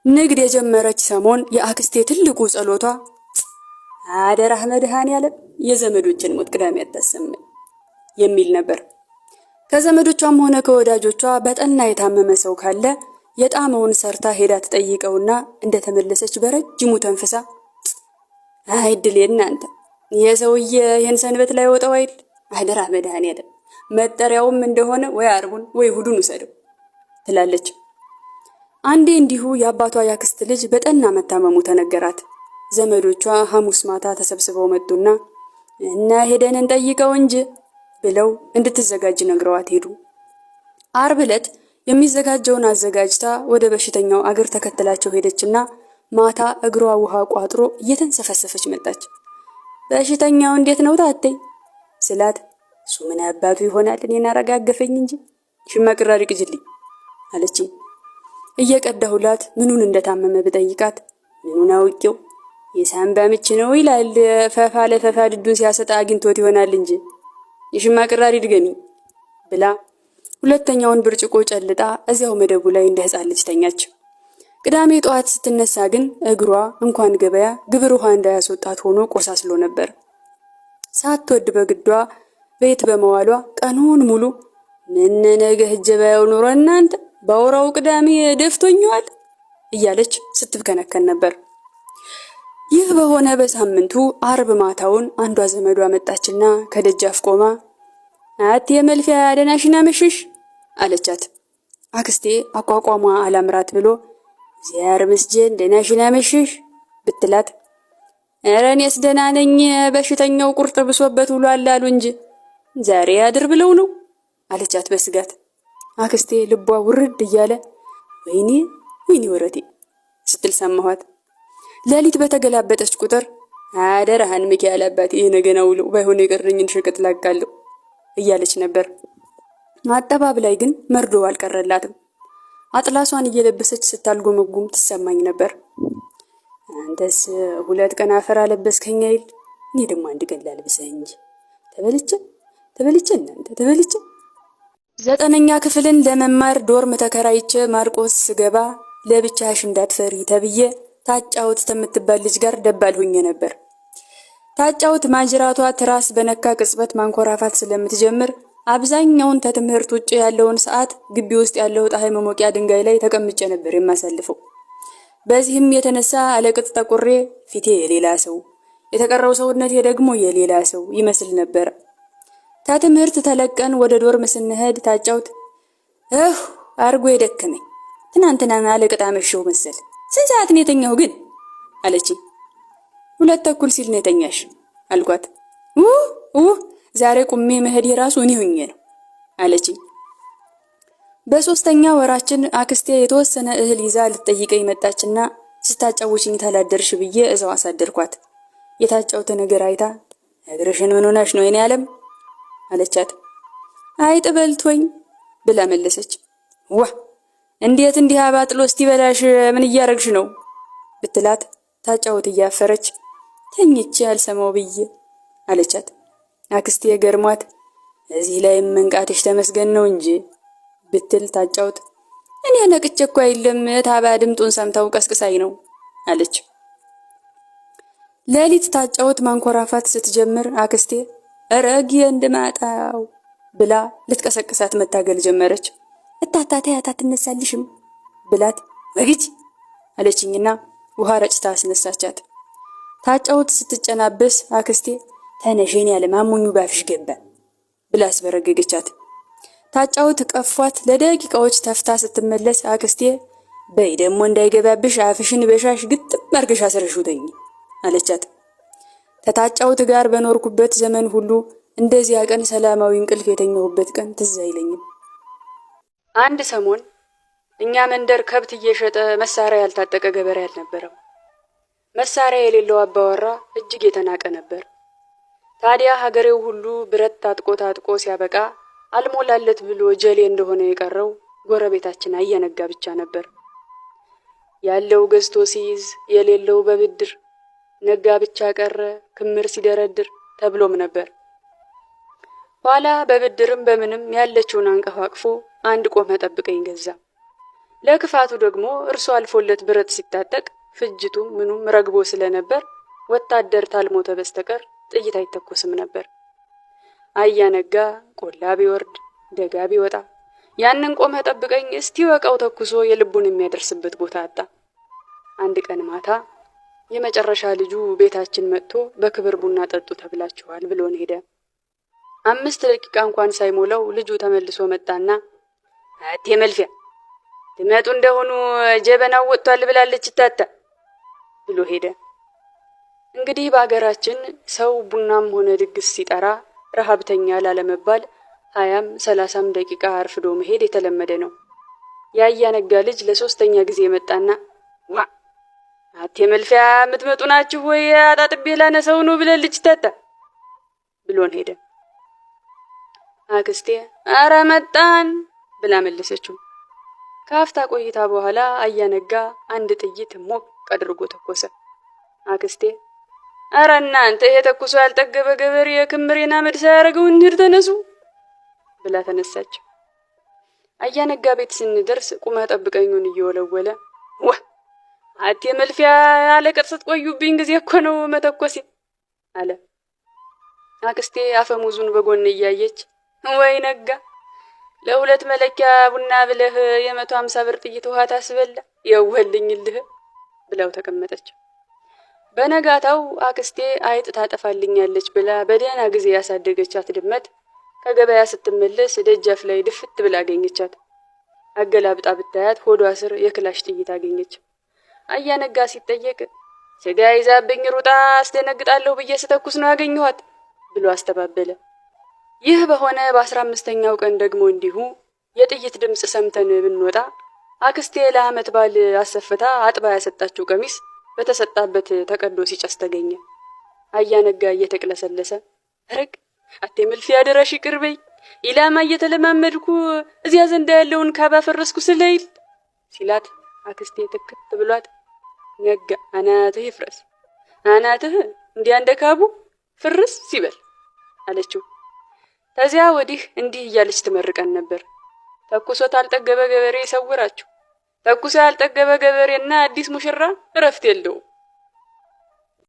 ንግድ የጀመረች ሰሞን የአክስቴ ትልቁ ጸሎቷ አደራህ መድኃኔዓለም የዘመዶችን ሞት ቅዳሜ አታሰማኝ የሚል ነበር። ከዘመዶቿም ሆነ ከወዳጆቿ በጠና የታመመ ሰው ካለ የጣመውን ሰርታ ሄዳ ትጠይቀውና እንደተመለሰች በረጅሙ ተንፍሳ አይድል እናንተ የሰውዬ ይህን ሰንበት ላይ ወጣው አይል አደራህ መድኃኔዓለም መጠሪያውም እንደሆነ ወይ አርቡን ወይ እሑዱን ውሰደው ትላለች። አንዴ እንዲሁ የአባቷ ያክስት ልጅ በጠና መታመሙ ተነገራት። ዘመዶቿ ሐሙስ ማታ ተሰብስበው መጡና እና ሄደን እንጠይቀው እንጂ ብለው እንድትዘጋጅ ነግረዋት ሄዱ። አርብ ዕለት የሚዘጋጀውን አዘጋጅታ ወደ በሽተኛው አገር ተከትላቸው ሄደችና ማታ እግሯ ውሃ ቋጥሮ እየተንሰፈሰፈች መጣች። በሽተኛው እንዴት ነው ታተይ ስላት እሱ ምን አባቱ ይሆናል እኔን አረጋገፈኝ እንጂ ሽማቅራሪ ቅጅልኝ አለችኝ። እየቀዳሁላት ምኑን እንደታመመ ብጠይቃት ምኑን አውቄው የሳምባ ምች ነው ይላል ፈፋ ለፈፋ ድዱን ሲያሰጣ አግኝቶት ይሆናል እንጂ የሽማቅራሪ ድገሚ ብላ ሁለተኛውን ብርጭቆ ጨልጣ እዚያው መደቡ ላይ እንደ ሕፃን ልጅ ተኛች። ቅዳሜ ጠዋት ስትነሳ ግን እግሯ እንኳን ገበያ ግብር ውሃ እንዳያስወጣት ሆኖ ቆሳስሎ ነበር። ሳትወድ በግዷ ቤት በመዋሏ ቀኑን ሙሉ ምን ነገ ሂጅ ባየው ኑሮ እናንተ ባወራው ቅዳሜ ደፍቶኛል እያለች ስትብከነከን ነበር። ይህ በሆነ በሳምንቱ አርብ ማታውን አንዷ ዘመዷ መጣችና ከደጃፍ ቆማ አት የመልፊያ ደናሽና መሽሽ አለቻት። አክስቴ አቋቋሟ አላምራት ብሎ ዚያር መስጀን ደናሽና መሽሽ ብትላት ኧረ እኔስ ደህና ነኝ በሽተኛው ቁርጥ ብሶበት ውሏል አሉ እንጂ ዛሬ ያድር ብለው ነው አለቻት በስጋት። አክስቴ ልቧ ውርድ እያለ ወይኔ ወረቴ ስትል ሰማኋት። ሌሊት በተገላበጠች ቁጥር አደራህን ሚካኤል አባቴ ነገና ውሎ ባይሆን የቀረኝን ሸቀጥ ላቃለሁ እያለች ነበር። አጠባብ ላይ ግን መርዶ አልቀረላትም። አጥላሷን እየለበሰች ስታልጎመጉም ትሰማኝ ነበር። አንተስ 2 ቀን አፈር አለበስከኝ አይል እኔ ደግሞ 1 ቀን ላልብሰህ እንጂ ተበልቼ እናንተ ተበልቼ 9ኛ ክፍልን ለመማር ዶርም ተከራይቼ ማርቆስ ስገባ ለብቻሽ እንዳትፈሪ ተብዬ ታጫውት ከምትባል ልጅ ጋር ደባል ሆኜ ነበር። ታጫውት ማጅራቷ ትራስ በነካ ቅጽበት ማንኮራፋት ስለምትጀምር አብዛኛውን ከትምህርት ውጭ ያለውን ሰዓት ግቢ ውስጥ ያለው ፀሐይ መሞቂያ ድንጋይ ላይ ተቀምጬ ነበር የማሳልፈው። በዚህም የተነሳ አለቅጥ ጠቁሬ ፊቴ የሌላ ሰው የተቀረው ሰውነቴ ደግሞ የሌላ ሰው ይመስል ነበር። ከትምህርት ተለቀን ወደ ዶርም ስንሄድ ታጫውት አርጎ የደከመኝ ትናንትና አለቅጥ አመሸሁ መሰል ስንት ሰዓት ነው የተኛሁ ግን አለችኝ። 2:15 ሲል ነው የተኛሽ አልኳት። ዛሬ ቁሜ መሄድ የራሱ እኔ ሆኜ ነው አለችኝ። በ3ኛ ወራችን አክስቴ የተወሰነ እህል ይዛ ልትጠይቀኝ መጣችና ስታጫውችኝ ታላደርሽ ብዬ እዛው አሳደርኳት። የታጫውተ ነገር አይታ እግርሽን ምን ሆነሽ ነው የኔ ዓለም አለቻት። አይጥ በልቶኝ ብላ መለሰች። እንዴት እንዲህ አባጥሎ እስቲበላሽ ምን እያረግሽ ነው ብትላት ታጫውት እያፈረች ተኝቼ አልሰማው ብዬ አለቻት። አክስቴ ገርሟት እዚህ ላይ መንቃትሽ ተመስገን ነው እንጂ ብትል ታጫውት እኔ ነቅቼ እኮ አይደለም ታባ ድምጡን ሰምታው ቀስቅሳይ ነው አለች። ሌሊት ታጫውት ማንኮራፋት ስትጀምር አክስቴ እረግ እንደማጣው ብላ ልትቀሰቅሳት መታገል ጀመረች። እታታታያ አትነሳልሽም ብላት ወግጅ አለችኝና ውሃ ረጭታ አስነሳቻት። ታጫውት ስትጨናበስ አክስቴ ተነሽን ያለ ማሙኙ ባፍሽ ገባ ብላ አስበረገገቻት። ታጫውት ቀፏት ለደቂቃዎች ተፍታ ስትመለስ አክስቴ በይ ደግሞ እንዳይገባብሽ አፍሽን በሻሽ ግጥም አርገሽ አስረሽውተኝ አለቻት። ከታጫውት ጋር በኖርኩበት ዘመን ሁሉ እንደዚያ ቀን ሰላማዊ እንቅልፍ የተኛሁበት ቀን ትዝ አይለኝም። አንድ ሰሞን እኛ መንደር ከብት እየሸጠ መሳሪያ ያልታጠቀ ገበሬ አልነበረም። መሳሪያ የሌለው አባወራ እጅግ የተናቀ ነበር። ታዲያ ሀገሬው ሁሉ ብረት ታጥቆ ሲያበቃ አልሞላለት ብሎ ጀሌ እንደሆነ የቀረው ጎረቤታችን አየነጋ ብቻ ነበር። ያለው ገዝቶ ሲይዝ የሌለው በብድር ነጋ ብቻ ቀረ ክምር ሲደረድር ተብሎም ነበር። ኋላ በብድርም በምንም ያለችውን አንቀፋቅፎ አንድ ቆመ ጠብቀኝ ገዛ። ለክፋቱ ደግሞ እርሱ አልፎለት ብረት ሲታጠቅ ፍጅቱም ምኑም ረግቦ ስለነበር ወታደር ታልሞተ በስተቀር ጥይት አይተኮስም ነበር። አያነጋ ቆላ ቢወርድ ደጋ ቢወጣ ያንን ቆመ ጠብቀኝ እስቲ ወቀው ተኩሶ የልቡን የሚያደርስበት ቦታ አጣ። አንድ ቀን ማታ የመጨረሻ ልጁ ቤታችን መጥቶ በክብር ቡና ጠጡ ተብላችኋል ብሎን ሄደ። 5 ደቂቃ እንኳን ሳይሞላው ልጁ ተመልሶ መጣና አቴ መልፊያ ትመጡ እንደሆኑ ጀበናው ወጥቷል ብላለች ታታ ብሎ ሄደ። እንግዲህ በአገራችን ሰው ቡናም ሆነ ድግስ ሲጠራ ረሃብተኛ ላለመባል 20ም 30ም ደቂቃ አርፍዶ መሄድ የተለመደ ነው። ያያነጋ ልጅ ለ3ኛ ጊዜ መጣና ዋ አቴ መልፊያ የምትመጡ ናችሁ ወይ አጣጥቤ ላነሳው ነው ብላለች ታታ ብሎን ሄደ። አክስቴ አረ መጣን ብላ መለሰችው። ካፍታ ቆይታ በኋላ አያነጋ አንድ ጥይት ሞቅ አድርጎ ተኮሰ። አክስቴ አረ እናንተ የተኩሶ ያልጠገበ ገበሬ የክምሬና መድሳ ያረገው እንሂድ ተነሱ ብላ ተነሳች። አያነጋ ቤት ስንደርስ ቁመ ጠብቀኙን እየወለወለ ዋ አቴ መልፊያ ያለ ቅርጽት ቆዩብኝ ጊዜ እኮ ነው መተኮሴ አለ። አክስቴ አፈሙዙን በጎን እያየች ወይ ነጋ ለ2 መለኪያ ቡና ብለህ የ150 ብር ጥይት ውሃ ታስበላ የወልኝልህ ብላው ተቀመጠች። በነጋታው አክስቴ አይጥ ታጠፋልኛለች ብላ በደህና ጊዜ ያሳደገቻት ድመት ከገበያ ስትመለስ ደጃፍ ላይ ድፍት ብላ አገኘቻት። አገላብጣ ብታያት ሆዷ ስር የክላሽ ጥይት አገኘች። አያነጋ ሲጠየቅ ስጋ ይዛብኝ ሩጣ አስደነግጣለሁ ብዬ ስተኩስ ነው ያገኘኋት ብሎ አስተባበለ። ይህ በሆነ በ15ኛው ቀን ደግሞ እንዲሁ የጥይት ድምጽ ሰምተን ብንወጣ አክስቴ ለዓመት በዓል አሰፍታ አጥባ ያሰጣችው ቀሚስ በተሰጣበት ተቀዶ ሲጨስ ተገኘ። አያነጋ እየተቅለሰለሰ ረግ አቴ መልፊያ አደራሽ ይቅርበይ ኢላማ እየተለማመድኩ እዚያ ዘንዳ ያለውን ካባ ፈረስኩ ስለይል ሲላት አክስቴ ትክት ብሏት ነጋ አናትህ ይፍረስ አናትህ እንዲያ እንደካቡ ፍርስ ሲበል አለችው። ከዚያ ወዲህ እንዲህ እያለች ትመርቀን ነበር። ተኩሶት አልጠገበ ገበሬ ይሰውራችሁ። ተኩሶ ያልጠገበ ገበሬና አዲስ ሙሽራ እረፍት የለው።